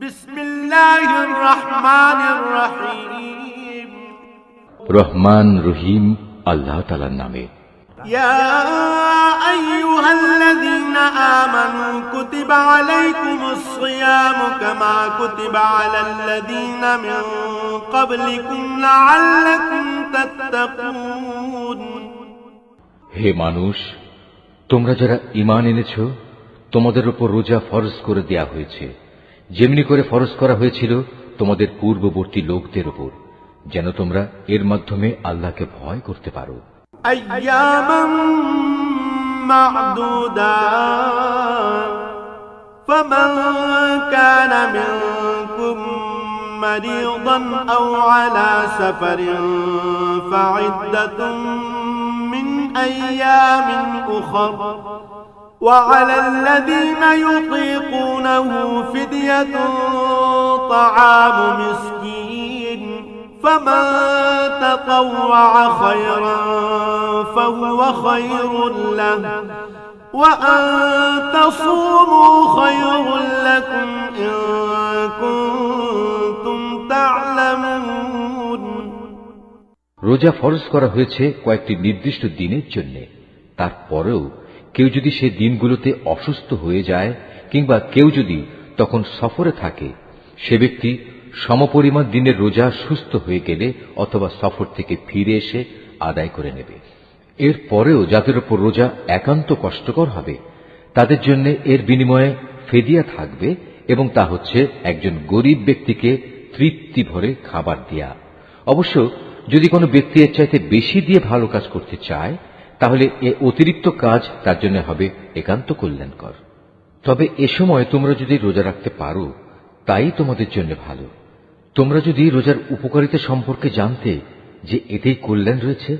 বিসমিল্লাহির রহমানির রহিম। রহমান রহিম আল্লাহ তাআলার নামে। ইয়া আইয়ুহাল্লাযীনা আমানু কুতিবা আলাইকুমুস সিয়ামু কামা কুতিবা আলাল্লাযীনা মিন ক্বাবলিকুম লাআল্লাকুম তাত্তাকুন। হে মানুষ, তোমরা যারা ঈমান এনেছ, তোমাদের উপর রোজা ফরজ করে দেয়া হয়েছে, যেমনি করে ফরজ করা হয়েছিল তোমাদের পূর্ববর্তী লোকদের উপর, যেন তোমরা এর মাধ্যমে আল্লাহকে ভয় করতে পারো। আইয়ামান মা'দুদাত ফামান কানা মিনকুম মারিদান আও আলা সাফারিন ফা'iদ্দাতুম মিন আইয়ামিন উখর وعلى الذين يطيقونه فدية طعام مسكين فمن تطوع خيرا فهو خير له وأن تصوموا خير لكم إن كنتم تعلمون। রোজা ফরজ করা হয়েছে কয়েকটি নির্দিষ্ট দিনের জন্য। তারপরেও কেউ যদি সে দিনগুলোতে অসুস্থ হয়ে যায় কিংবা কেউ যদি তখন সফরে থাকে, সে ব্যক্তি সমপরিমাণ দিনের রোজা সুস্থ হয়ে গেলে অথবা সফর থেকে ফিরে এসে আদায় করে নেবে। এর পরেও যাদের উপর রোজা একান্ত কষ্টকর হবে, তাদের জন্য এর বিনিময়ে ফেদিয়া থাকবে, এবং তা হচ্ছে একজন গরিব ব্যক্তিকে তৃপ্তি ভরে খাবার দেয়া। অবশ্য যদি কোনো ব্যক্তি এর চাইতে বেশি দিয়ে ভালো কাজ করতে চায়, তাহলে এ অতিরিক্ত কাজ তার জন্য হবে একান্ত কল্যাণকর। তবে এ সময় তোমরা যদি রোজা রাখতে পারো, তাই তোমাদের জন্য ভালো। তোমরা যদি রোজার উপকারিতা সম্পর্কে জানতে যে এতেই কল্যাণ রয়েছে,